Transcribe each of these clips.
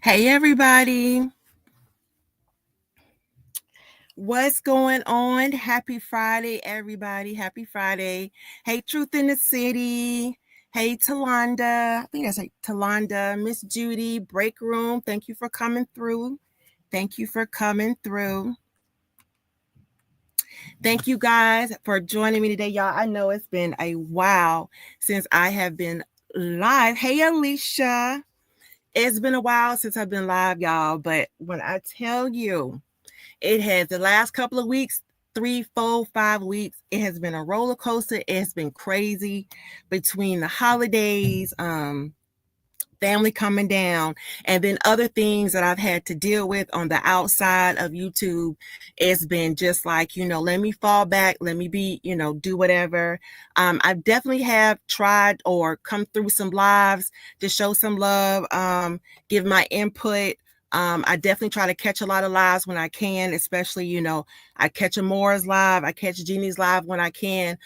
Hey everybody, what's going on? Happy Friday, everybody. Happy Friday. Hey, Truth in the City. Hey, Talonda. I think that's like Talonda, Miss Judy, Break Room. Thank you for coming through. Thank you for coming through. Thank you guys for joining me today, y'all. I know it's been a while since I have been live. Hey, Alicia. It's been a while since I've been live, y'all. But when I tell you, it has the last couple of weeks, 3, 4, 5 weeks. It has been a roller coaster. It has been crazy between the holidays, family coming down, and then other things that I've had to deal with on the outside of YouTube. It's been just like, let me fall back, let me be, do whatever. I definitely have tried or come through some lives to show some love, give my input. I definitely try to catch a lot of lives when I can, especially, I catch Amora's live, I catch Jeannie's live when I can.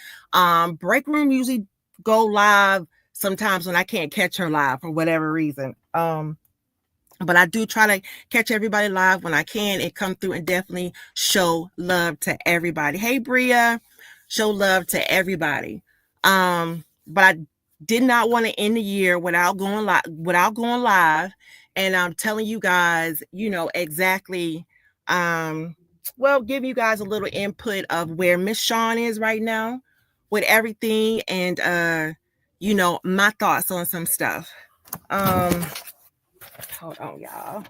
Break Room usually go live sometimes when I can't catch her live for whatever reason. But I do try to catch everybody live when I can and come through and definitely show love to everybody. Hey, Bria, show love to everybody. But I did not want to end the year without going live. And I'm telling you guys, exactly, give you guys a little input of where Miss Shawn is right now with everything and, my thoughts on some stuff. Hold on, y'all.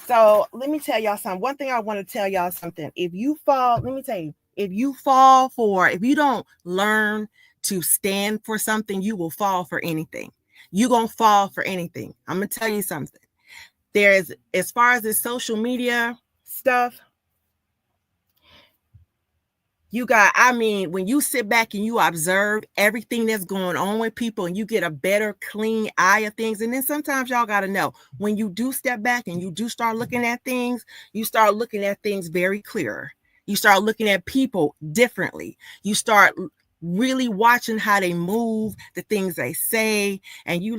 So let me tell y'all something. One thing I want to tell y'all something. If you don't learn to stand for something, you will fall for anything. You're going to fall for anything. I'm going to tell you something. As far as this social media stuff, when you sit back and you observe everything that's going on with people and you get a better, clean eye of things. And then sometimes y'all got to know when you do step back and you do start looking at things, you start looking at things very clearer. You start looking at people differently. You start really watching how they move, the things they say. And you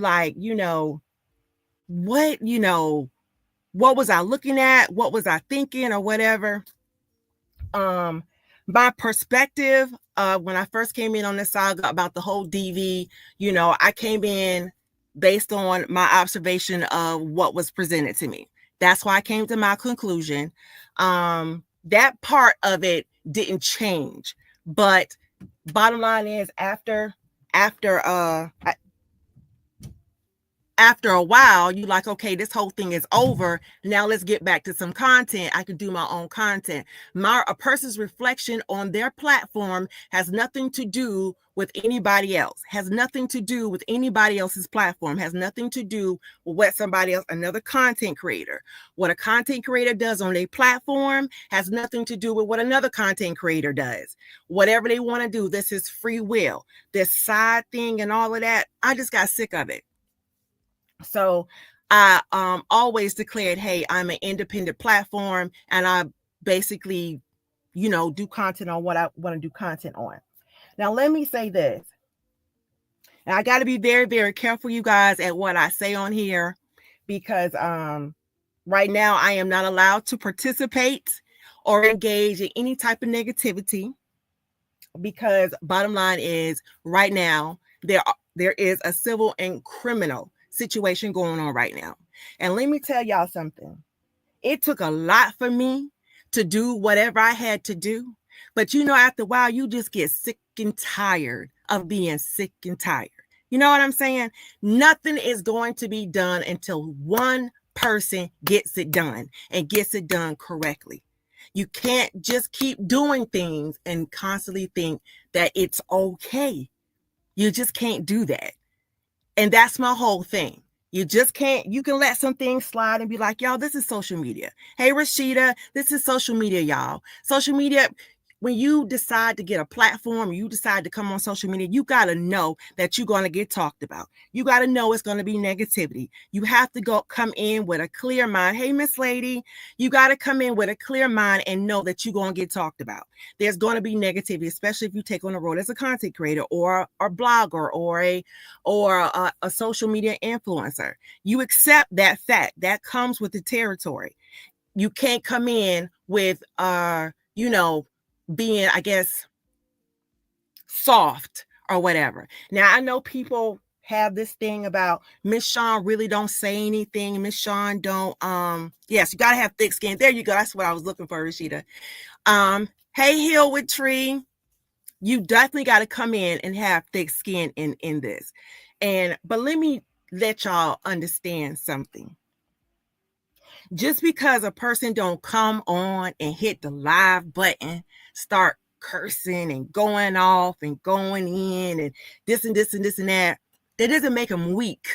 what was I looking at? What was I thinking or whatever? My perspective when I first came in on this saga about the whole DV, I came in based on my observation of what was presented to me. That's why I came to my conclusion. That part of it didn't change, but bottom line is after a while, you're like, okay, this whole thing is over. Now let's get back to some content. I can do my own content. A person's reflection on their platform has nothing to do with anybody else, has nothing to do with anybody else's platform, has nothing to do with what somebody else, another content creator. What a content creator does on their platform has nothing to do with what another content creator does. Whatever they want to do, this is free will. This side thing and all of that, I just got sick of it. So I always declared, hey, I'm an independent platform and I basically, do content on what I want to do content on. Now, let me say this. And I got to be very, very careful, you guys, at what I say on here because right now I am not allowed to participate or engage in any type of negativity because bottom line is right now there is a civil and criminal situation going on right now. And let me tell y'all something. It took a lot for me to do whatever I had to do. But after a while, you just get sick and tired of being sick and tired. You know what I'm saying? Nothing is going to be done until one person gets it done and gets it done correctly. You can't just keep doing things and constantly think that it's okay. You just can't do that. And that's my whole thing. You just can't, you can let some things slide and be like, y'all, this is social media. Hey, Rashida, this is social media, y'all. Social media, when you decide to get a platform, you decide to come on social media, you got to know that you're going to get talked about. You got to know it's going to be negativity. You have to come in with a clear mind. Hey, Miss Lady, you got to come in with a clear mind and know that you're going to get talked about. There's going to be negativity, especially if you take on a role as a content creator or a blogger or a social media influencer. You accept that fact. That comes with the territory. You can't come in with being, I guess, soft or whatever. Now, I know people have this thing about Miss Shawn really don't say anything. Miss Shawn don't, yes, you got to have thick skin. There you go. That's what I was looking for, Rashida. Hey, Hillwood Tree, you definitely got to come in and have thick skin in this. But let me let y'all understand something. Just because a person don't come on and hit the live button, start cursing and going off and going in and this and this and this and that doesn't make them weak.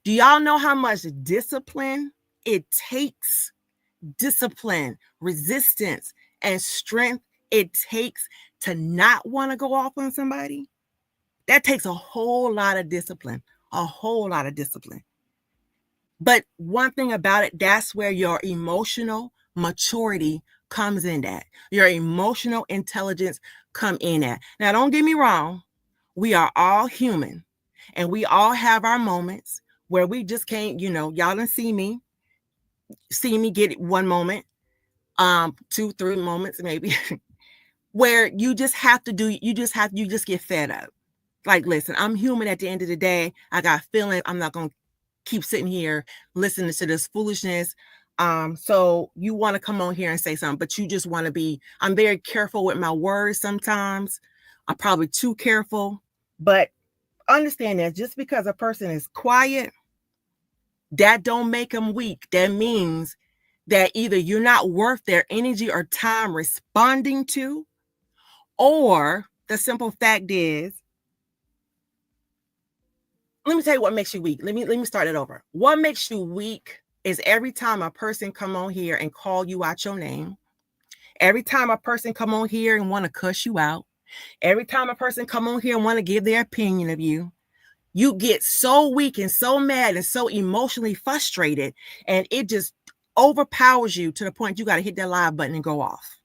Do y'all know how much discipline it takes? Discipline, resistance, and strength it takes to not want to go off on somebody? That takes a whole lot of discipline, a whole lot of discipline. But one thing about it, that's where your emotional maturity comes in at. Your emotional intelligence come in at. Now, don't get me wrong. We are all human and we all have our moments where we just can't, y'all done see me get one moment, 2, 3 moments, maybe, where you just get fed up. Like, listen, I'm human at the end of the day. I got feelings. I'm not going to keep sitting here listening to this foolishness. So you want to come on here and say something, but you just want to be, I'm very careful with my words sometimes. I'm probably too careful, but understand that just because a person is quiet, that don't make them weak. That means that either you're not worth their energy or time responding to, or the simple fact is, let me tell you what makes you weak. Let me start it over. What makes you weak is every time a person come on here and call you out your name, every time a person come on here and want to cuss you out, every time a person come on here and want to give their opinion of you, you get so weak and so mad and so emotionally frustrated, and it just overpowers you to the point you got to hit that live button and go off.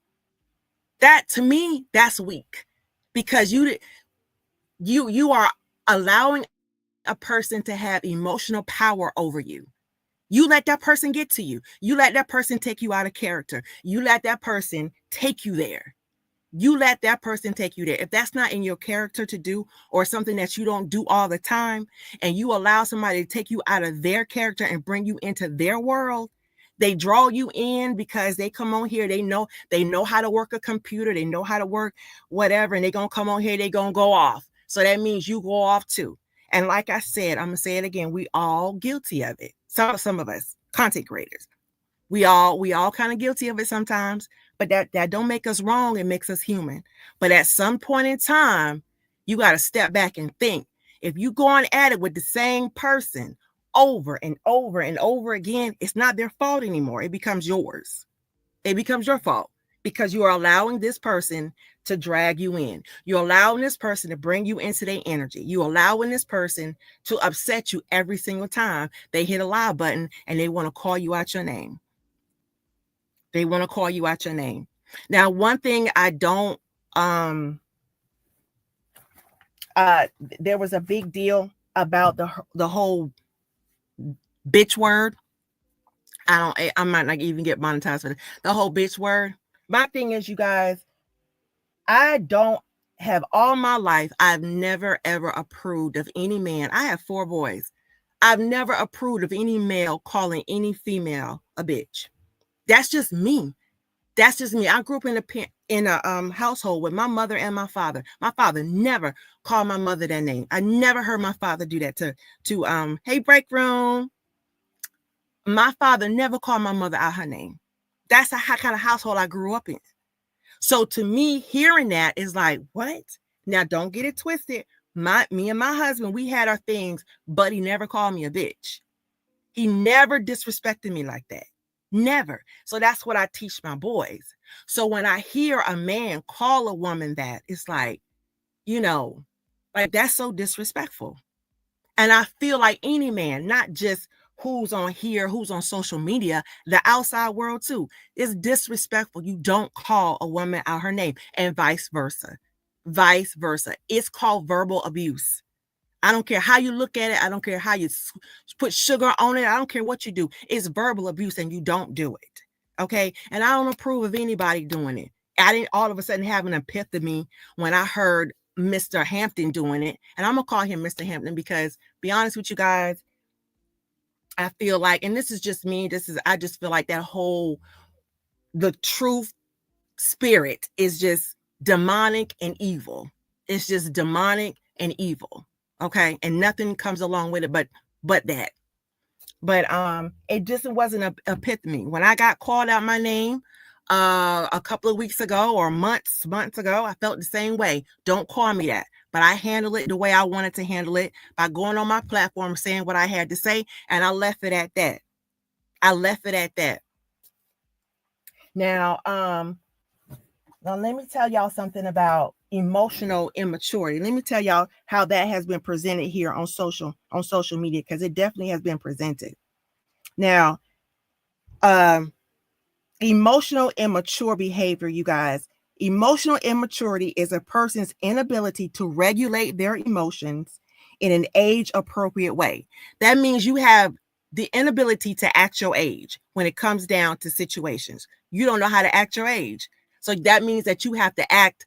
That, to me, that's weak, because you are allowing a person to have emotional power over you. You let that person get to you. You let that person take you out of character. You let that person take you there. You let that person take you there. If that's not in your character to do, or something that you don't do all the time, and you allow somebody to take you out of their character and bring you into their world, they draw you in because they come on here. They know how to work a computer. They know how to work whatever. And they're going to come on here. They're going to go off. So that means you go off too. And like I said, I'm going to say it again. We all guilty of it. Some of us content creators, we all kind of guilty of it sometimes, but that don't make us wrong. It makes us human. But at some point in time, you got to step back and think. If you go on at it with the same person over and over and over again, it's not their fault anymore. It becomes yours. It becomes your fault because you are allowing this person to drag you in. You're allowing this person to bring you into their energy. You're allowing this person to upset you every single time they hit a live button and they want to call you out your name. They want to call you out your name. Now, one thing I don't, there was a big deal about the whole bitch word. I might not even get monetized for the whole bitch word. My thing is, you guys, I don't have all my life, I've never ever approved of any man. I have 4 boys. I've never approved of any male calling any female a bitch. That's just me. That's just me. I grew up in a household with my mother and my father. My father never called my mother that name. I never heard my father do that to hey, break room. My father never called my mother out her name. That's the kind of household I grew up in. So to me, hearing that is like, what? Now, don't get it twisted. Me and my husband, we had our things, but he never called me a bitch. He never disrespected me like that. Never. So that's what I teach my boys. So when I hear a man call a woman that, it's like, like that's so disrespectful. And I feel like any man, not just who's on here, who's on social media, the outside world too, is disrespectful. You don't call a woman out her name, and vice versa. Vice versa. It's called verbal abuse. I don't care how you look at it. I don't care how you put sugar on it. I don't care what you do. It's verbal abuse and you don't do it. Okay. And I don't approve of anybody doing it. I didn't all of a sudden have an epiphany when I heard Mr. Hampton doing it. And I'm going to call him Mr. Hampton because, be honest with you guys, I feel like, and this is just me, I just feel like the truth spirit is just demonic and evil. It's just demonic and evil. Okay. And nothing comes along with it but that. But it just wasn't an epiphany. When I got called out my name a couple of weeks ago or months ago, I felt the same way. Don't call me that. But I handled it the way I wanted to handle it by going on my platform, saying what I had to say, and I left it at that. Now, let me tell y'all something about emotional immaturity. Let me tell y'all how that has been presented here on social media, because it definitely has been presented. Now, emotional immature behavior, you guys. Emotional immaturity is a person's inability to regulate their emotions in an age-appropriate way. That means you have the inability to act your age when it comes down to situations. You don't know how to act your age. So that means that you have to act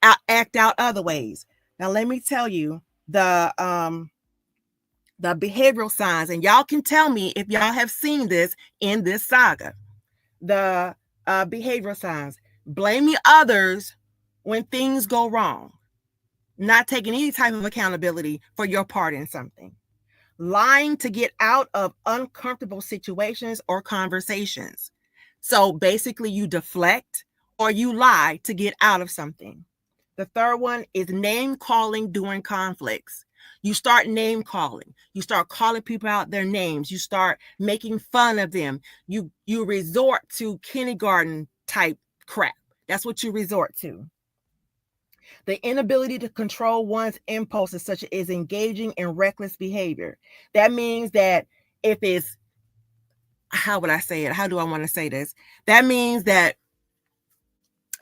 out other ways. Now, let me tell you the behavioral signs, and y'all can tell me if y'all have seen this in this saga. The behavioral signs: blaming others when things go wrong, not taking any type of accountability for your part in something, lying to get out of uncomfortable situations or conversations. So basically, you deflect or you lie to get out of something. The third one is name calling during conflicts. You start name calling. You start calling people out their names. You start making fun of them. You resort to kindergarten type crap. That's what you resort to. The inability to control one's impulses, such as engaging in reckless behavior. That means that if it's, how would I say it? How do I want to say this? That means that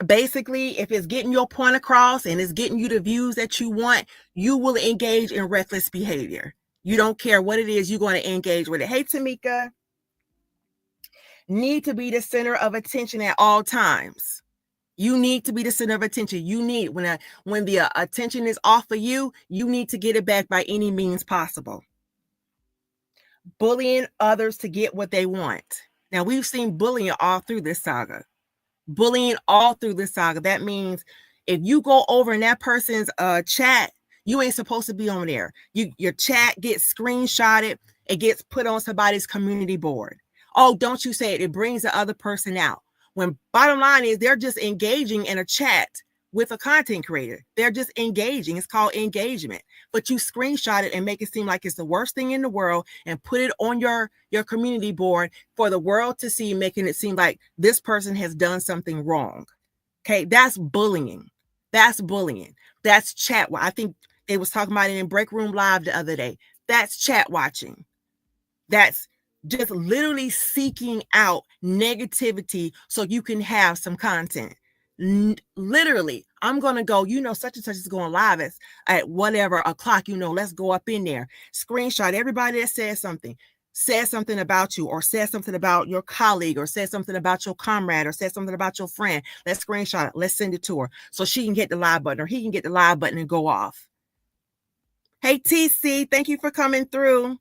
basically, if it's getting your point across and it's getting you the views that you want, you will engage in reckless behavior. You don't care what it is, you're going to engage with it. Hey, Tamika. Need to be the center of attention at all times. You need to be the center of attention. You need, when the attention is off of you, you need to get it back by any means possible. Bullying others to get what they want. Now, we've seen bullying all through this saga. That means if you go over in that person's chat, you ain't supposed to be on there. Your chat gets screenshotted. It gets put on somebody's community board. Oh, don't you say it. It brings the other person out. When bottom line is they're just engaging in a chat with a content creator. They're just engaging. It's called engagement. But you screenshot it and make it seem like it's the worst thing in the world and put it on your community board for the world to see, making it seem like this person has done something wrong. Okay, that's bullying. That's chat. I think they was talking about it in Break Room Live the other day. That's chat watching. That's just literally seeking out negativity so you can have some content. Literally, I'm going to go, such and such is going live at whatever o'clock, let's go up in there, screenshot everybody that says something about you, or says something about your colleague, or says something about your comrade, or says something about your friend. Let's screenshot it. Let's send it to her so she can get the live button, or he can get the live button and go off. Hey, TC, thank you for coming through.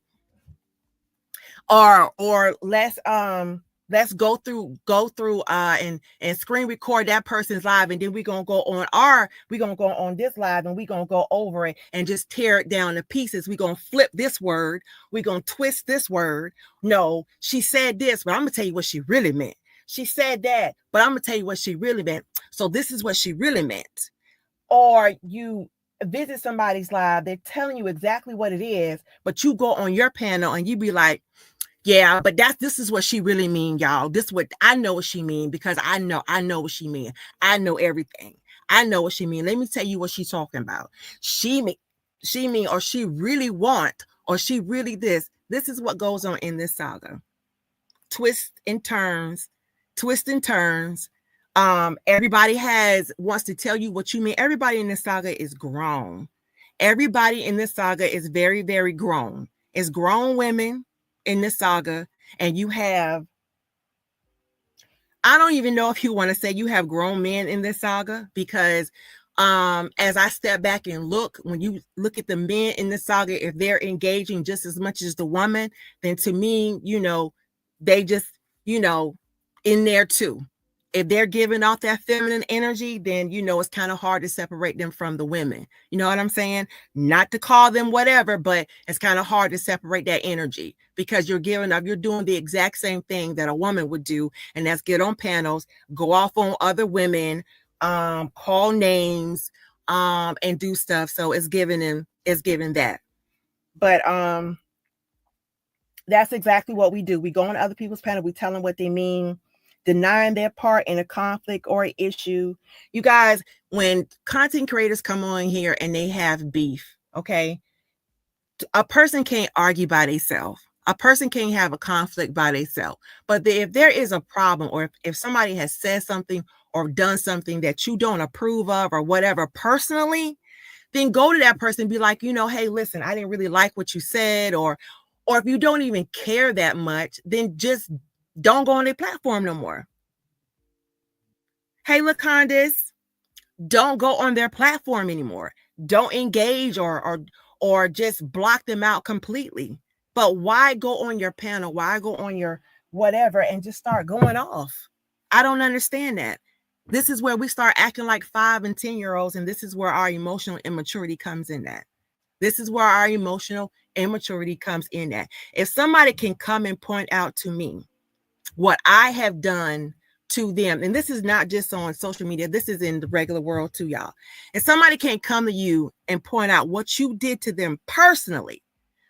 Or let's go through and screen record that person's live, and then we're gonna go on this live, and we're gonna go over it and just tear it down to pieces. We're gonna flip this word, we're gonna twist this word. No, she said this, but I'm gonna tell you what she really meant. She said that, but I'm gonna tell you what she really meant. So this is what she really meant. Or you visit somebody's live, they're telling you exactly what it is, but you go on your panel and you be like, Yeah, but this is what she really mean, y'all. This what I know what she mean, because I know what she mean. I know everything. I know what she mean. Let me tell you what she's talking about. She mean, or she really want, or she really this. This is what goes on in this saga. Twists and turns, twists and turns. Everybody has wants to tell you what you mean. Everybody in this saga is grown. Everybody in this saga is very, very grown. It's grown women in this saga, and you have, I don't even know if you want to say you have grown men in this saga, because as I step back and look, when you look at the men in the saga, if they're engaging just as much as the woman, then to me, they just, you know, in there too. If they're giving off that feminine energy, then it's kind of hard to separate them from the women. You know what I'm saying? Not to call them whatever, but it's kind of hard to separate that energy, because you're doing the exact same thing that a woman would do, and that's get on panels, go off on other women, call names, and do stuff. So it's giving that. But that's exactly what we do. We go on other people's panel, we tell them what they mean, denying their part in a conflict or an issue. You guys, when content creators come on here and they have beef, okay, a person can't argue by themselves. A person can't have a conflict by themselves. But if there is a problem, or if somebody has said something or done something that you don't approve of or whatever personally, then go to that person and be like, hey, listen, I didn't really like what you said. Or if you don't even care that much, then just don't go on their platform no more. Hey, Lacondas, don't go on their platform anymore. Don't engage, or just block them out completely. But why go on your panel? Why go on your whatever and just start going off? I don't understand that. This is where we start acting like 5 and 10-year-olds, and this is where our emotional immaturity comes in at. This is where our emotional immaturity comes in at. If somebody can come and point out to me what I have done to them, and this is not just on social media, this is in the regular world too, y'all. If somebody can't come to you and point out what you did to them personally,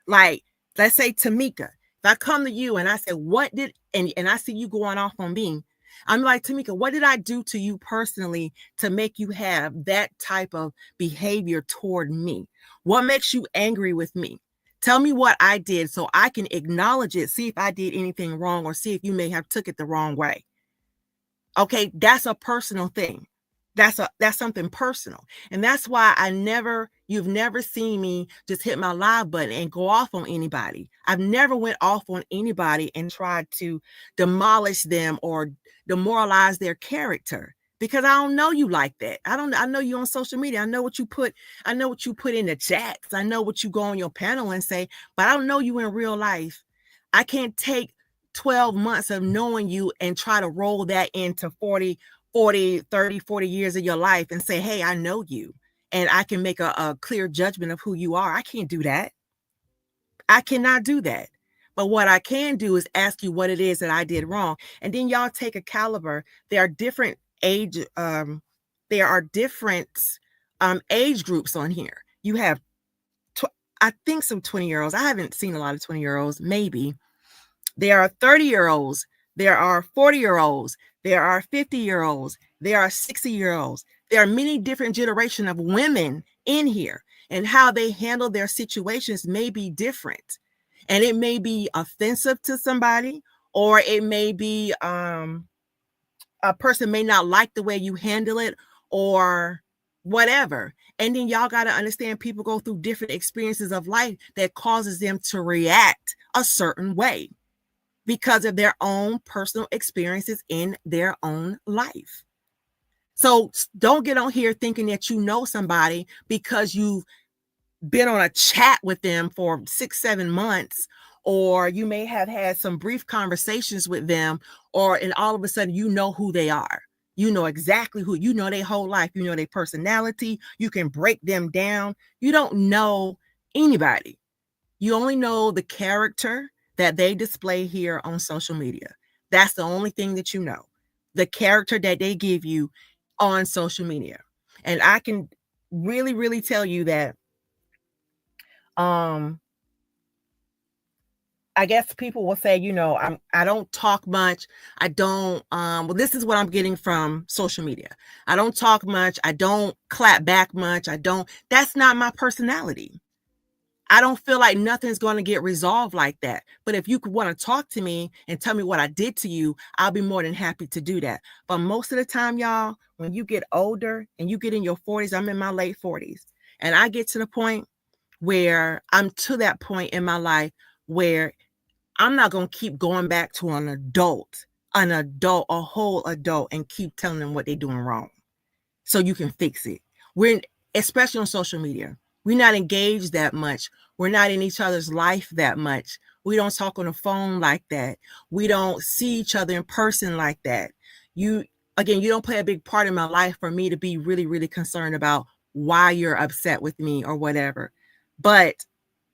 like, let's say Tamika, if I come to you and I say, what did, and I see you going off on me, I'm like, Tamika, what did I do to you personally to make you have that type of behavior toward me? What makes you angry with me? Tell me what I did so I can acknowledge it, see if I did anything wrong, or see if you may have took it the wrong way. Okay, that's a personal thing. That's something personal. And that's why you've never seen me just hit my live button and go off on anybody. I've never went off on anybody and tried to demolish them or demoralize their character, because I don't know you like that. I know you on social media. I know what you put in the chats. I know what you go on your panel and say, but I don't know you in real life. I can't take 12 months of knowing you and try to roll that into 40 30 40 years of your life and say, hey, I know you and I can make a clear judgment of who you are. I can't do that. I cannot do that. But what I can do is ask you what it is that I did wrong, and then y'all take a caliber. There are different age age groups on here. You have I think some 20-year-olds. I haven't seen a lot of 20-year-olds, maybe. There are 30-year-olds, there are 40-year-olds, there are 50-year-olds, there are 60-year-olds. There are many different generations of women in here, and how they handle their situations may be different. And it may be offensive to somebody, or it may be a person may not like the way you handle it, or whatever. And then y'all got to understand, people go through different experiences of life that causes them to react a certain way because of their own personal experiences in their own life. So don't get on here thinking that you know somebody because you've been on a chat with them for 6-7 months, or you may have had some brief conversations with them, and all of a sudden you know who they are. You know exactly who, you know their whole life, you know their personality, you can break them down. You don't know anybody. You only know the character that they display here on social media. That's the only thing that you know. The character that they give you on social media. And I can really, really tell you that I guess people will say, I don't talk much. I don't, well, this is what I'm getting from social media. I don't talk much. I don't clap back much. That's not my personality. I don't feel like nothing's going to get resolved like that. But if you could want to talk to me and tell me what I did to you, I'll be more than happy to do that. But most of the time, y'all, when you get older and you get in your 40s, I'm in my late 40s, and I get to the point where I'm to that point in my life where I'm not going to keep going back to a whole adult, and keep telling them what they're doing wrong so you can fix it. Especially on social media, we're not engaged that much. We're not in each other's life that much. We don't talk on the phone like that. We don't see each other in person like that. You don't play a big part in my life for me to be really, really concerned about why you're upset with me or whatever. But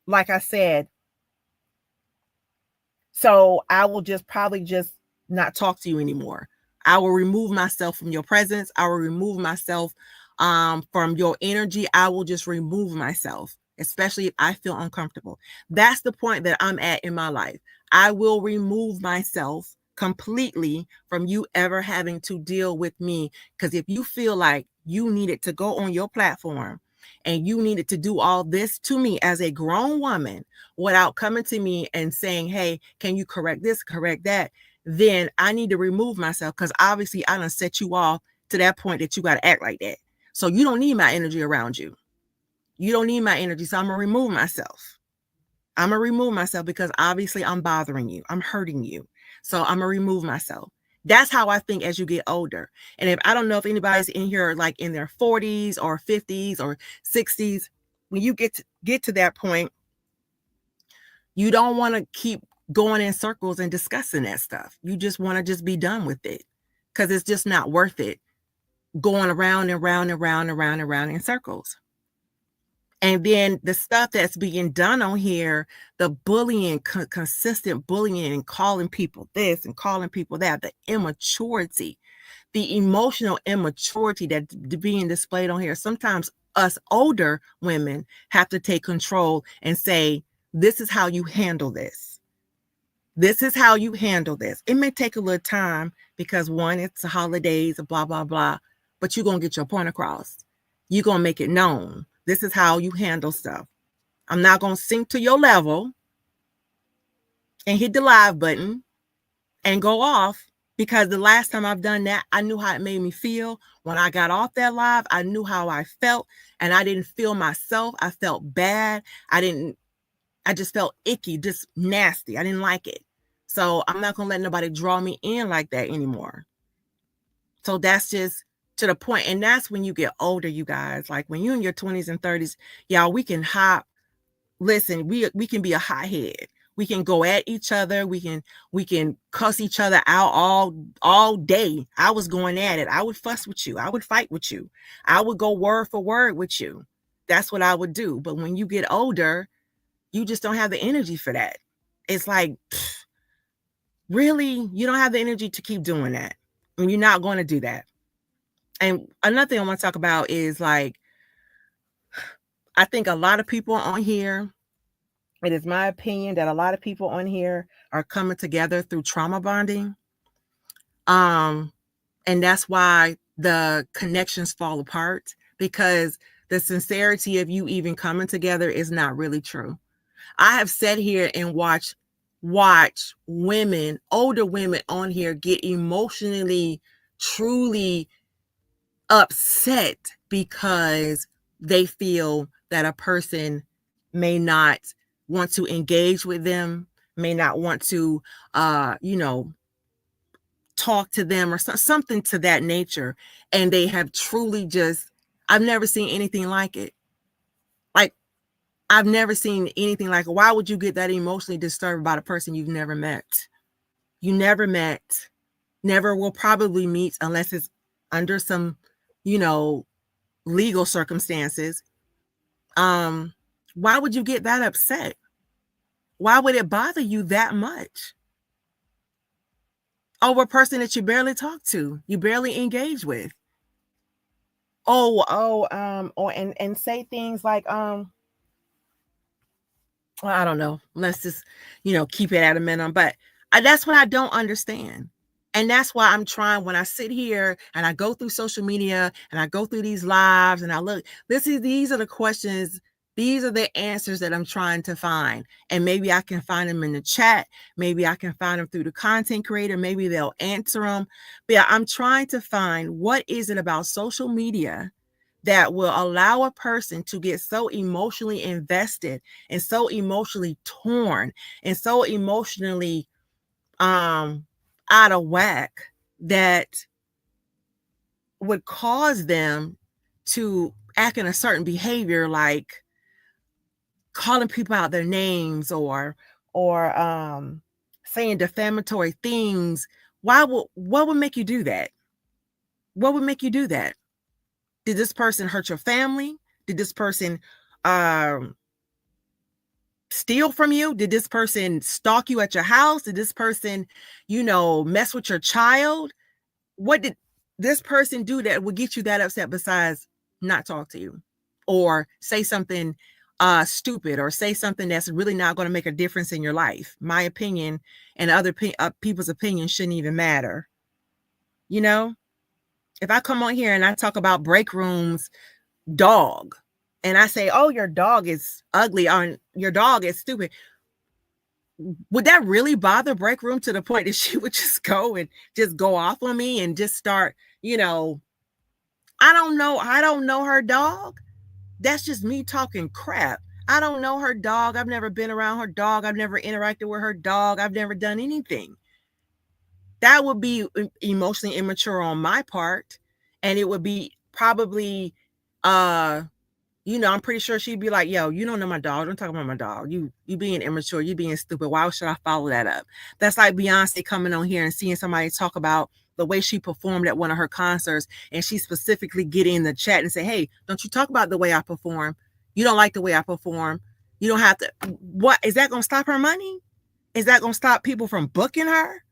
like I said, so I will probably just not talk to you anymore. I will remove myself from your presence. I will remove myself from your energy. I will just remove myself, especially if I feel uncomfortable. That's the point that I'm at in my life. I will remove myself completely from you ever having to deal with me. Because if you feel like you needed to go on your platform and you needed to do all this to me as a grown woman without coming to me and saying, hey, can you correct this, correct that, then I need to remove myself, because obviously I done set you off to that point that you got to act like that. So you don't need my energy around you. You don't need my energy. So I'm going to remove myself. I'm going to remove myself because obviously I'm bothering you. I'm hurting you. So I'm going to remove myself. That's how I think as you get older. And if I don't know if anybody's in here like in their 40s or 50s or 60s, when you get to that point, you don't want to keep going in circles and discussing that stuff. You just want to just be done with it, because it's just not worth it going around and round and round and round and round in circles. And then the stuff that's being done on here, the bullying, consistent bullying, and calling people this and calling people that, the immaturity, the emotional immaturity that's being displayed on here. Sometimes us older women have to take control and say, this is how you handle this. This is how you handle this. It may take a little time because, one, it's the holidays, blah, blah, blah, but you're going to get your point across. You're going to make it known. This is how you handle stuff. I'm not going to sink to your level and hit the live button and go off, because the last time I've done that, I knew how it made me feel. When I got off that live, I knew how I felt, and I didn't feel myself. I felt bad. I just felt icky, just nasty. I didn't like it. So I'm not going to let nobody draw me in like that anymore. So that's just to the point. And that's when you get older, you guys. Like when you're in your 20s and 30s, y'all, we can hop. Listen, we can be a hothead. We can go at each other. We can cuss each other out all day. I was going at it. I would fuss with you. I would fight with you. I would go word for word with you. That's what I would do. But when you get older, you just don't have the energy for that. It's like, really, you don't have the energy to keep doing that. And you're not going to do that. And another thing I want to talk about is, like, I think a lot of people on here, it is my opinion that a lot of people on here are coming together through trauma bonding. And that's why the connections fall apart, because the sincerity of you even coming together is not really true. I have sat here and watch women, older women on here get emotionally, truly upset because they feel that a person may not want to engage with them, may not want to, talk to them or something to that nature. And they have truly I've never seen anything like it. Like, I've never seen anything like it. Why would you get that emotionally disturbed about a person you've never met? You never met, never will probably meet unless it's under some, legal circumstances. Why would you get that upset? Why would it bother you that much over a person that you barely talk to, you barely engage with? Or and say things like, well, I don't know. Let's just, keep it at a minimum. But that's what I don't understand. And that's why I'm trying, when I sit here and I go through social media and I go through these lives and I look, these are the questions, these are the answers that I'm trying to find. And maybe I can find them in the chat. Maybe I can find them through the content creator. Maybe they'll answer them. But yeah, I'm trying to find, what is it about social media that will allow a person to get so emotionally invested and so emotionally torn and so emotionally out of whack, that would cause them to act in a certain behavior, like calling people out their names, or saying defamatory things. What would make you do that? What would make you do that? Did this person hurt your family? Did this person um steal from you? Did this person stalk you at your house? Did this person, mess with your child? What did this person do that would get you that upset, besides not talk to you or say something stupid, or say something that's really not going to make a difference in your life? My opinion and other people's opinions shouldn't even matter. If I come on here and I talk about break rooms dog, and I say, oh, your dog is ugly, or your dog is stupid, would that really bother break room to the point that she would just go off on me and just start, I don't know. I don't know her dog. That's just me talking crap. I don't know her dog. I've never been around her dog. I've never interacted with her dog. I've never done anything. That would be emotionally immature on my part. And it would be probably I'm pretty sure she'd be like, yo, you don't know my dog. Don't talk about my dog. You being immature, you being stupid. Why should I follow that up? That's like Beyonce coming on here and seeing somebody talk about the way she performed at one of her concerts, and she specifically get in the chat and say, hey, don't you talk about the way I perform. You don't like the way I perform. You don't have to. What is that going to stop her money? Is that going to stop people from booking her?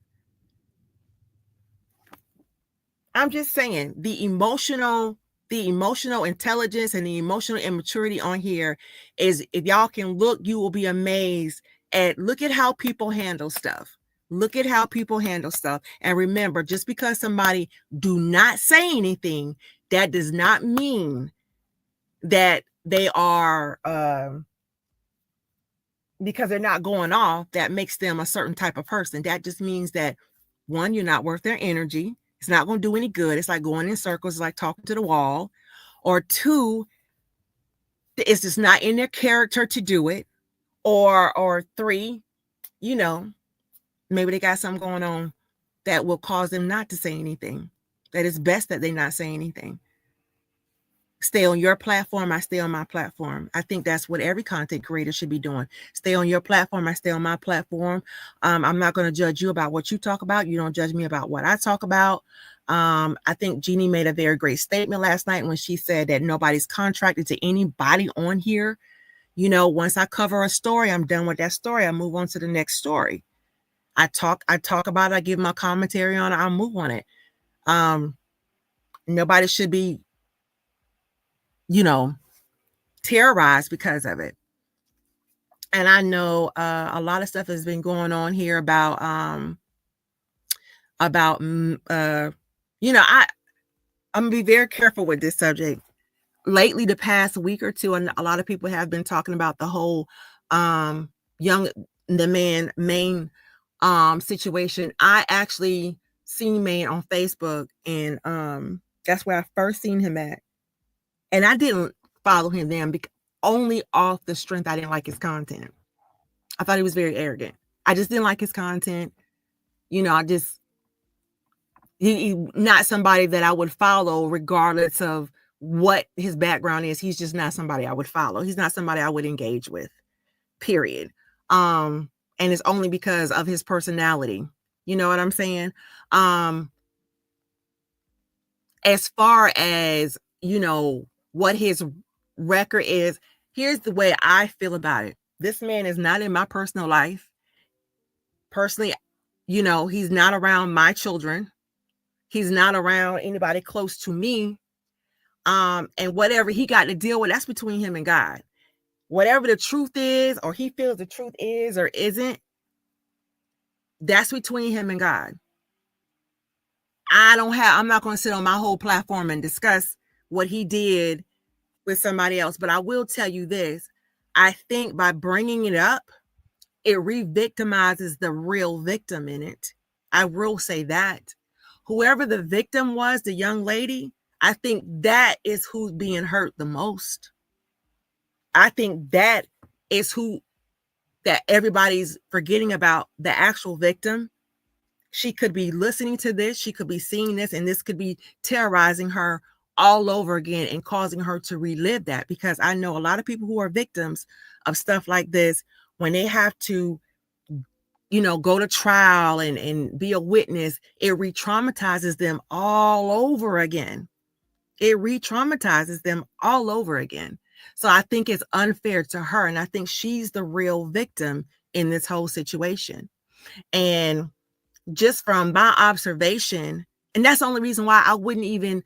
I'm just saying, the emotional intelligence and the emotional immaturity on here is, if y'all can look, you will be amazed look at how people handle stuff. Look at how people handle stuff. And remember, just because somebody do not say anything, that does not mean that they are, because they're not going off, that makes them a certain type of person. That just means that, one, you're not worth their energy. It's not going to do any good. It's like going in circles. It's like talking to the wall. Or two, it's just not in their character to do it. Or three, maybe they got something going on that will cause them not to say anything. That it's best that they not say anything. Stay on your platform, I stay on my platform. I think that's what every content creator should be doing. Stay on your platform, I stay on my platform. I'm not going to judge you about what you talk about. You don't judge me about what I talk about. I think Jeannie made a very great statement last night when she said that nobody's contracted to anybody on here. Once I cover a story, I'm done with that story. I move on to the next story. I talk about it, I give my commentary on it, I'll move on it. Nobody should be terrorized because of it. And I know a lot of stuff has been going on here about I'm gonna be very careful with this subject. Lately, the past week or two, and a lot of people have been talking about the whole Maine situation. I actually seen Maine on Facebook, and that's where I first seen him at. And I didn't follow him then only off the strength I didn't like his content. I thought he was very arrogant. I just didn't like his content. He not somebody that I would follow regardless of what his background is. He's just not somebody I would follow. He's not somebody I would engage with, period. And it's only because of his personality. You know what I'm saying? As far as, what his record is, here's the way I feel about it. This man is not in my personal life. Personally, he's not around my children. He's not around anybody close to me. And whatever he got to deal with, that's between him and God. Whatever the truth is, or he feels the truth is or isn't, that's between him and God. I'm not going to sit on my whole platform and discuss what he did with somebody else. But I will tell you this. I think by bringing it up, it re-victimizes the real victim in it. I will say that. Whoever the victim was, the young lady, I think that is who's being hurt the most. I think that is who that everybody's forgetting about, the actual victim. She could be listening to this, she could be seeing this, and this could be terrorizing her all over again and causing her to relive that. Because I know a lot of people who are victims of stuff like this, when they have to, go to trial and be a witness, it re-traumatizes them all over again. It re-traumatizes them all over again. So I think it's unfair to her. And I think she's the real victim in this whole situation. And just from my observation, and that's the only reason why I wouldn't even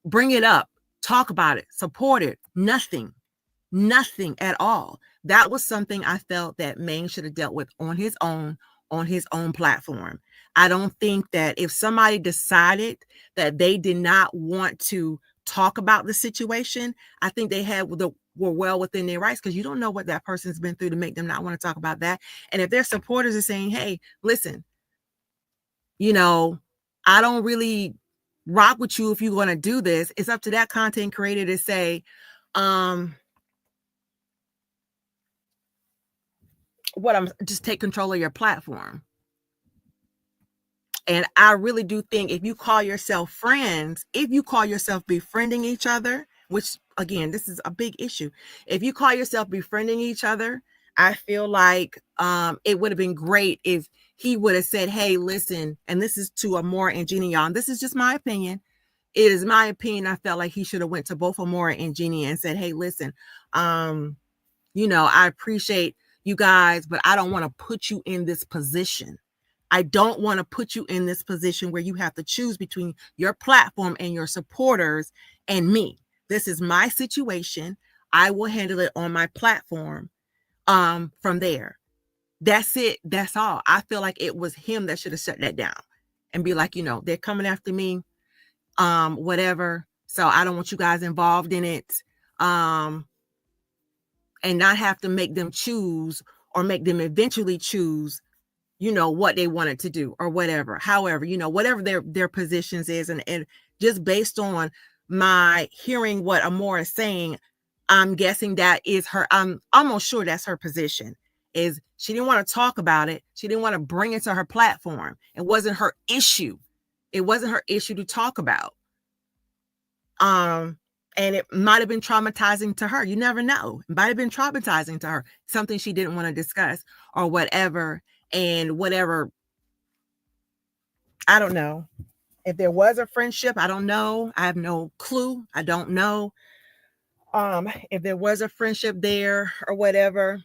bring it up, talk about it, support it, nothing at all. That was something I felt that Maine should have dealt with on his own platform. I don't think that if somebody decided that they did not want to talk about the situation, I think they were well within their rights, because you don't know what that person's been through to make them not want to talk about that. And if their supporters are saying, hey, listen, I don't really rock with you if you're going to do this, it's up to that content creator to say, just take control of your platform. And I really do think if you call yourself friends, if you call yourself befriending each other, which again, this is a big issue. If you call yourself befriending each other, I feel like it would have been great if he would have said, hey, listen, and this is to Amora and Jeannie, y'all, and this is just my opinion. It is my opinion. I felt like he should have went to both Amora and Jeannie and said, hey, listen, I appreciate you guys, but I don't want to put you in this position. I don't want to put you in this position where you have to choose between your platform and your supporters and me. This is my situation. I will handle it on my platform from there. That's it. That's all. I feel like it was him that should have shut that down and be like, they're coming after me, whatever. So I don't want you guys involved in it. And not have to make them choose or make them eventually choose, what they wanted to do or whatever. However, whatever their positions is. And just based on my hearing what Amora is saying, I'm guessing that is her. I'm almost sure that's her position, is she didn't want to talk about it. She didn't want to bring it to her platform. It wasn't her issue. It wasn't her issue to talk about. And it might have been traumatizing to her. You never know. It might have been traumatizing to her, something she didn't want to discuss or whatever. And whatever, I don't know. If there was a friendship, I don't know. I have no clue. I don't know. If there was a friendship there or whatever,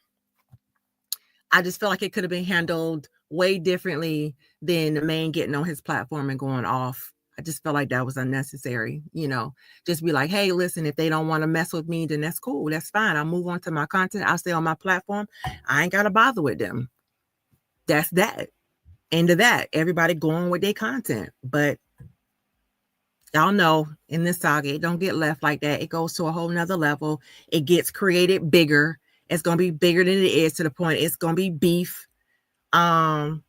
I just feel like it could have been handled way differently than the man getting on his platform and going off. I just felt like that was unnecessary, just be like, hey, listen, if they don't want to mess with me, then that's cool. That's fine. I'll move on to my content. I'll stay on my platform. I ain't got to bother with them. That's that. End of that. Everybody going with their content. But y'all know in this saga, it don't get left like that. It goes to a whole nother level. It gets created bigger. It's going to be bigger than it is, to the point it's going to be beef. And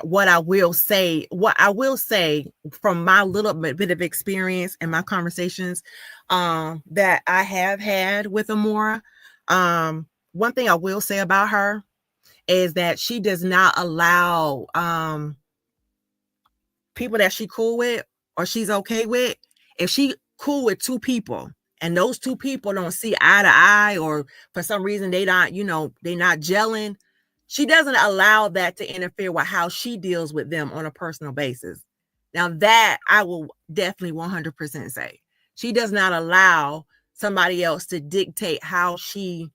what I will say from my little bit of experience and my conversations that I have had with Amora, one thing I will say about her is that she does not allow people that she cool with or she's okay with. If she cool with two people and those two people don't see eye to eye, or for some reason they not, they not gelling, she doesn't allow that to interfere with how she deals with them on a personal basis. Now that I will definitely 100% say, she does not allow somebody else to dictate how she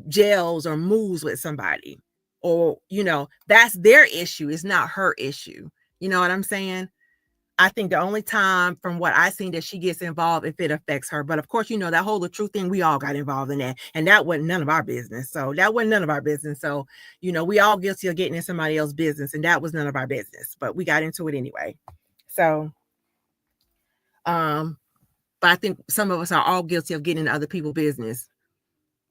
gels or moves with somebody, or that's their issue. It's not her issue. You know what I'm saying? I think the only time from what I seen that she gets involved if it affects her. But of course, you know, that whole the truth thing, we all got involved in that. And that wasn't none of our business. So that wasn't none of our business. So, you know, we all guilty of getting in somebody else's business, and that was none of our business. But we got into it anyway. So but I think some of us are all guilty of getting in other people's business.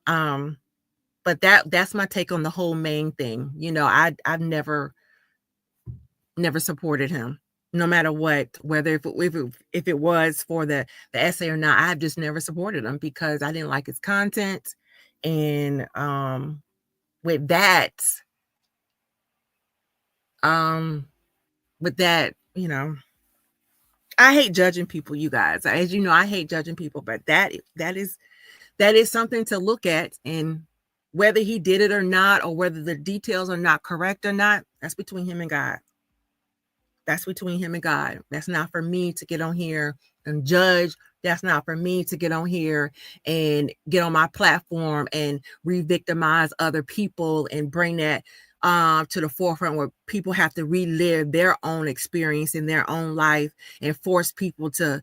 But that's my take on the whole main thing. You know, I've never supported him, no matter what, whether if it was for the essay or not. I've just never supported him because I didn't like his content. And with that, you know, I hate judging people, you guys. As you know, I hate judging people, but that is something to look at. And whether he did it or not, or whether the details are not correct or not, that's between him and God. That's between him and God. That's not for me to get on here and judge. That's not for me to get on here and get on my platform and re-victimize other people and bring that to the forefront, where people have to relive their own experience in their own life and force people to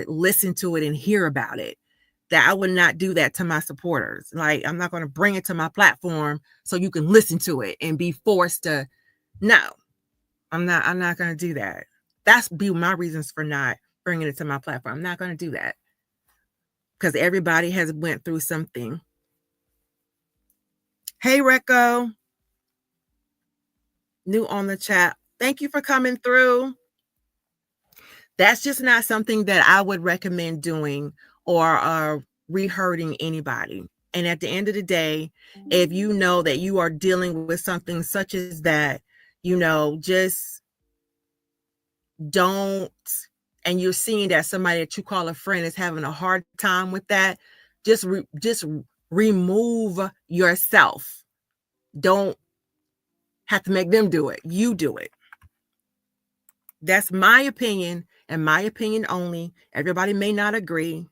listen to it and hear about it. That I would not do that to my supporters. Like, I'm not going to bring it to my platform so you can listen to it and be forced to. No, I'm not going to do that. That's be my reasons for not bringing it to my platform. I'm not going to do that because everybody has went through something. Hey, Recco, new on the chat. Thank you for coming through. That's just not something that I would recommend doing or rehurting anybody. And at the end of the day, if you know that you are dealing with something such as that, you know, just don't, and you're seeing that somebody that you call a friend is having a hard time with that, just remove yourself. Don't have to make them do it. You do it. That's my opinion, and my opinion only. Everybody may not agree,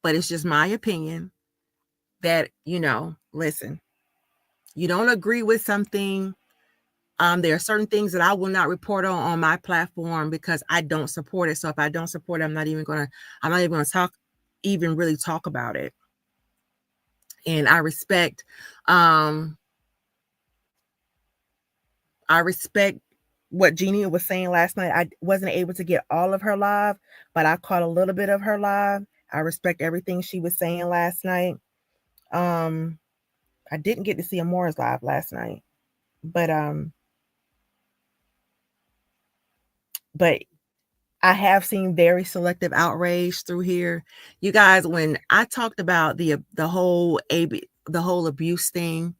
but it's just my opinion that, you know, listen, you don't agree with something. There are certain things that I will not report on my platform because I don't support it. So if I don't support it, I'm not even going to really talk about it. And I respect what Jeannie was saying last night. I wasn't able to get all of her live, but I caught a little bit of her live. I respect everything she was saying last night. I didn't get to see Amora's live last night, but I have seen very selective outrage through here. You guys, when I talked about the whole abuse thing,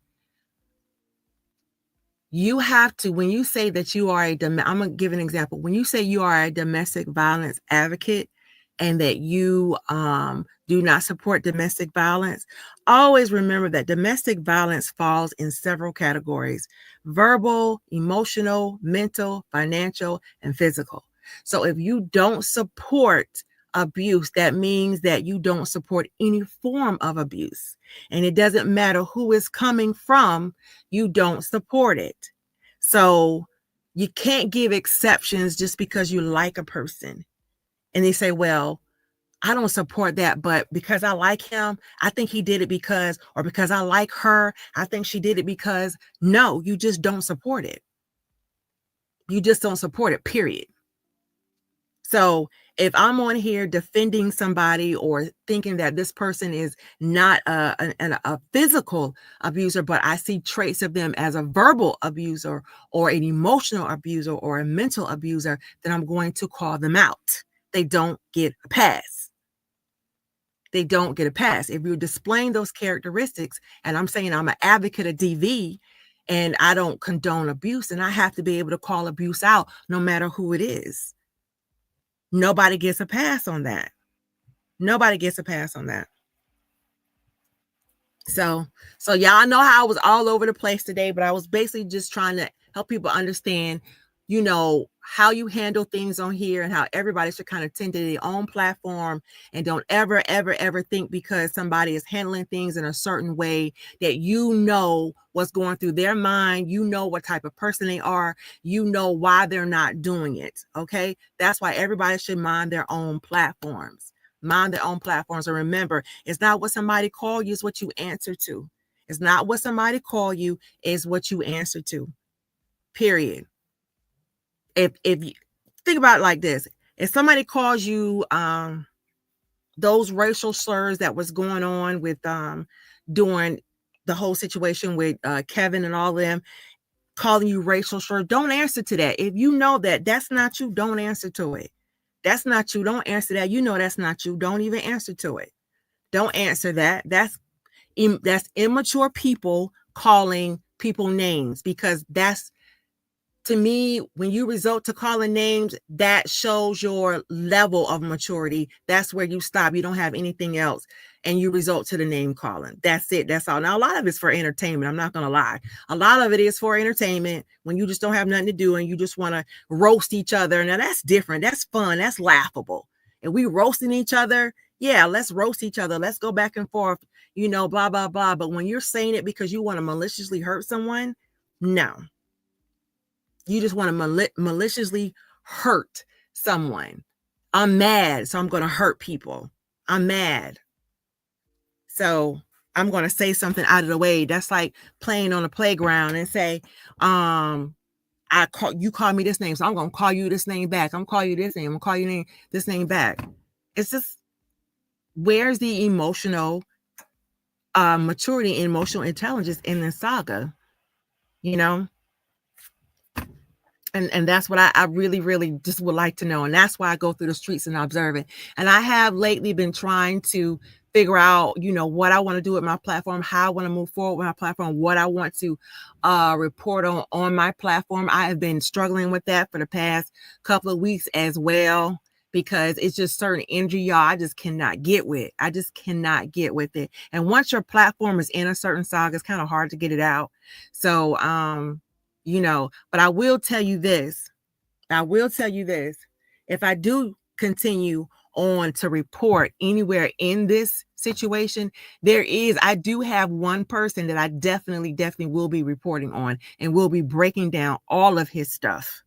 you have to, when you say that you are I'm going to give an example. When you say you are a domestic violence advocate and that you do not support domestic violence, always remember that domestic violence falls in several categories: verbal, emotional, mental, financial, and physical. So if you don't support abuse, that means that you don't support any form of abuse. And it doesn't matter who it's coming from, you don't support it. So you can't give exceptions just because you like a person. And they say, well, I don't support that, but because I like him, I think he did it because, or because I like her, I think she did it because. No, you just don't support it. You just don't support it, period. So if I'm on here defending somebody or thinking that this person is not a physical abuser, but I see traits of them as a verbal abuser or an emotional abuser or a mental abuser, then I'm going to call them out. They don't get a pass. They don't get a pass. If you're displaying those characteristics, and I'm saying I'm an advocate of DV and I don't condone abuse, and I have to be able to call abuse out no matter who it is. Nobody gets a pass on that. Nobody gets a pass on that. So y'all know how I was all over the place today, but I was basically just trying to help people understand how you handle things on here and how everybody should kind of tend to their own platform, and don't ever, ever, ever think because somebody is handling things in a certain way that what's going through their mind, what type of person they are, why they're not doing it. Okay. That's why everybody should mind their own platforms. Mind their own platforms. And remember, it's not what somebody call you, it's what you answer to. It's not what somebody call you, is what you answer to. Period. If you think about it like this, if somebody calls you those racial slurs that was going on with during the whole situation with Kevin and all of them, calling you racial slurs, don't answer to that. If you know that that's not you, don't answer to it. That's not you. Don't answer that. That's not you. Don't even answer to it. Don't answer that. That's immature people calling people names, because that's, to me, when you resort to calling names, that shows your level of maturity. That's where you stop. You don't have anything else, and you resort to the name calling. That's it. That's all. Now, a lot of it's for entertainment. I'm not going to lie. A lot of it is for entertainment when you just don't have nothing to do and you just want to roast each other. Now, that's different. That's fun. That's laughable. If we roasting each other, yeah, let's roast each other. Let's go back and forth, blah, blah, blah. But when you're saying it because you want to maliciously hurt someone, no. You just want to maliciously hurt someone. I'm mad, so I'm going to hurt people. I'm mad, so I'm going to say something out of the way. That's like playing on a playground and say, you call me this name, so I'm going to call you this name back. I'm going to call you this name. I'm going to call you this name back. It's just, where's the emotional maturity and emotional intelligence in this saga? And that's what I really, really just would like to know. And that's why I go through the streets and observe it. And I have lately been trying to figure out, what I want to do with my platform, how I want to move forward with my platform, what I want to report on my platform. I have been struggling with that for the past couple of weeks as well, because it's just certain energy, y'all, I just cannot get with. I just cannot get with it. And once your platform is in a certain saga, it's kind of hard to get it out. So, but I will tell you this. If I do continue on to report anywhere in this situation, I do have one person that I definitely will be reporting on, and will be breaking down all of his stuff,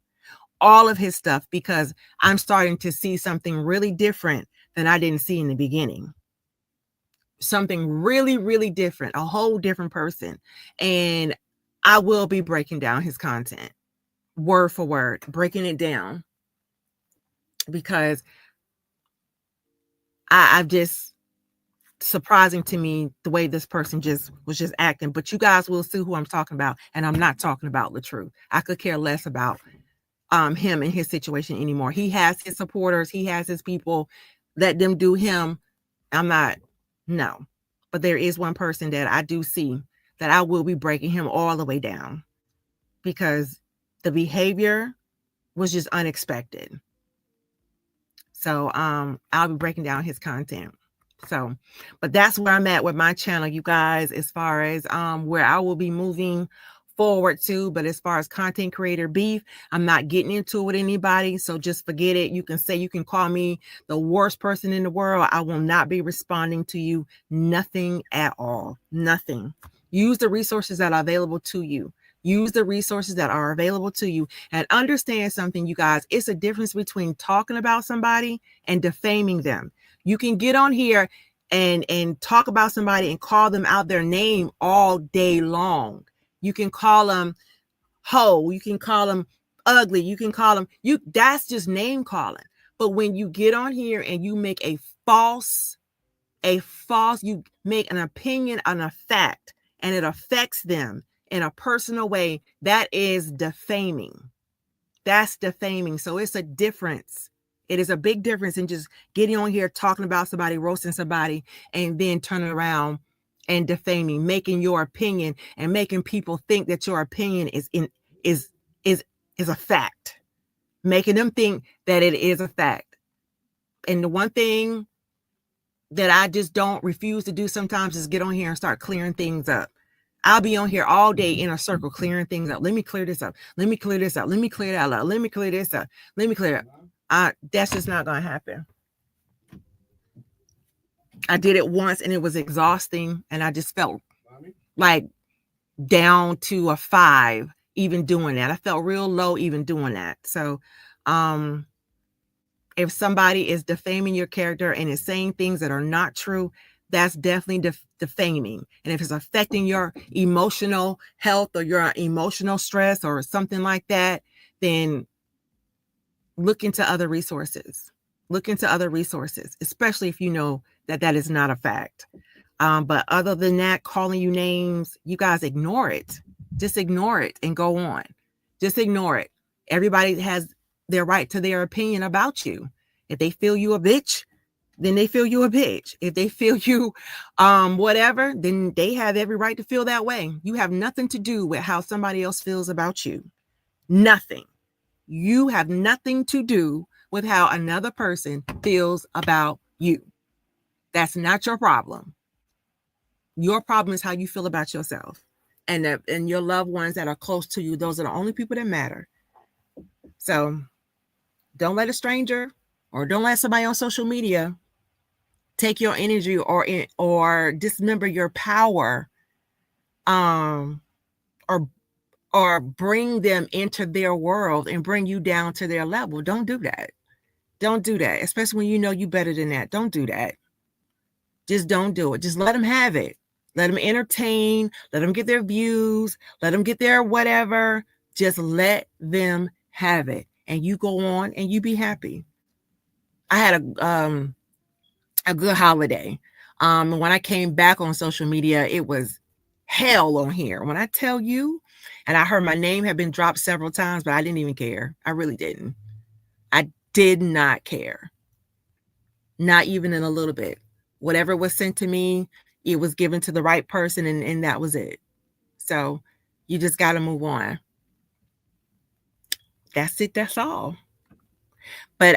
because I'm starting to see something really different than I didn't see in the beginning. Something really, really different, a whole different person. And I will be breaking down his content word for word, breaking it down, because I've just, surprising to me the way this person was just acting. But you guys will see who I'm talking about, and I'm not talking about LaTrue. I could care less about him and his situation anymore. He has his supporters, he has his people. Let them do him. No. But there is one person that I do see that I will be breaking him all the way down, because the behavior was just unexpected. So I'll be breaking down his content. So, but that's where I'm at with my channel, you guys, as far as where I will be moving forward to. But as far as content creator beef, I'm not getting into it with anybody. So just forget it. You can call me the worst person in the world. I will not be responding to you. Nothing at all. Nothing. Use the resources that are available to you. Use the resources that are available to you, and understand something, you guys. It's a difference between talking about somebody and defaming them. You can get on here and talk about somebody and call them out their name all day long. You can call them hoe. You can call them ugly. You can call them that's just name calling. But when you get on here and you make you make an opinion on a fact, and it affects them in a personal way, that is defaming. That's defaming. So it's a difference. It is a big difference in just getting on here, talking about somebody, roasting somebody, and then turning around and defaming, making your opinion and making people think that your opinion is a fact, making them think that it is a fact. And the one thing that I just don't refuse to do sometimes is get on here and start clearing things up. I'll be on here all day in a circle clearing things up. Let me clear this up. Let me clear this up. Let me clear that up. Let me clear this up. Let me clear it. That's just not going to happen. I did it once and it was exhausting, and I just felt like down to a 5 even doing that. I felt real low even doing that. So if somebody is defaming your character and is saying things that are not true, that's definitely defaming. And if it's affecting your emotional health or your emotional stress or something like that, then look into other resources. Look into other resources, especially if you know that that is not a fact. But other than that, calling you names, you guys ignore it. Just ignore it and go on. Just ignore it. Everybody has their right to their opinion about you. If they feel you a bitch, then they feel you a bitch. If they feel you whatever, then they have every right to feel that way. You have nothing to do with how somebody else feels about you. Nothing. You have nothing to do with how another person feels about you. That's not your problem. Your problem is how you feel about yourself and your loved ones that are close to you. Those are the only people that matter. So don't let a stranger or don't let somebody on social media take your energy or dismember your power, or bring them into their world and bring you down to their level. Don't do that. Don't do that, especially when you know you better than that. Don't do that. Just don't do it. Just let them have it. Let them entertain. Let them get their views. Let them get their whatever. Just let them have it. And you go on and you be happy. I had a good holiday. And when I came back on social media, it was hell on here. When I tell you, and I heard my name had been dropped several times, but I didn't even care. I really didn't. I did not care. Not even in a little bit. Whatever was sent to me, it was given to the right person, and that was it. So you just got to move on. That's it. That's all. But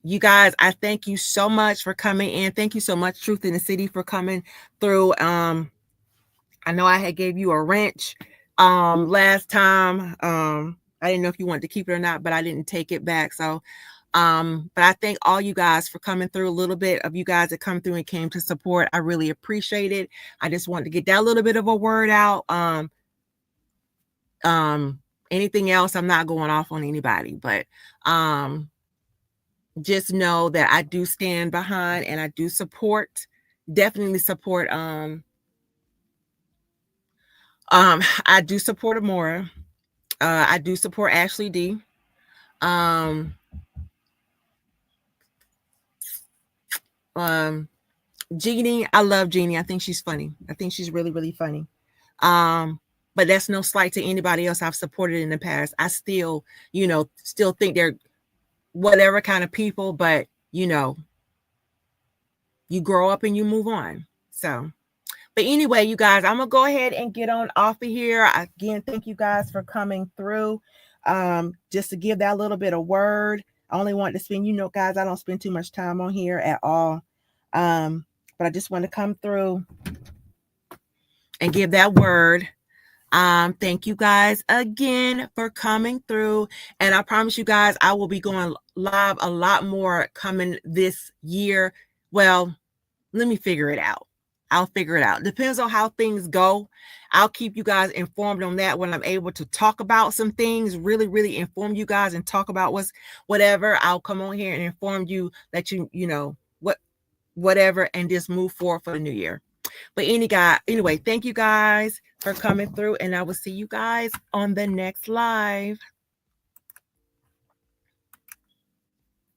you guys, I thank you so much for coming in. Thank you so much, Truth in the City, for coming through. I know I had gave you a wrench last time. I didn't know if you wanted to keep it or not, but I didn't take it back. So but I thank all you guys for coming through. A little bit of you guys that come through and came to support. I really appreciate it. I just wanted to get that little bit of a word out. Anything else, I'm not going off on anybody, but just know that I do stand behind and I do support, definitely support. I do support Amora. I do support Ashley D. Jeannie, I love Jeannie. I think she's funny. I think she's really, really funny. But that's no slight to anybody else I've supported in the past. I still, still think they're whatever kind of people, but you grow up and you move on. So, but anyway, you guys, I'm gonna go ahead and get on off of here. Again, thank you guys for coming through. Just to give that little bit of word. I only want to spend, guys, I don't spend too much time on here at all. But I just want to come through and give that word. Thank you guys again for coming through. And I promise you guys, I will be going live a lot more coming this year. Well, let me figure it out. I'll figure it out. Depends on how things go. I'll keep you guys informed on that when I'm able to talk about some things, really, really inform you guys and talk about whatever. I'll come on here and inform you, let you, whatever, and just move forward for the new year. But anyway, thank you guys for coming through, and I will see you guys on the next live.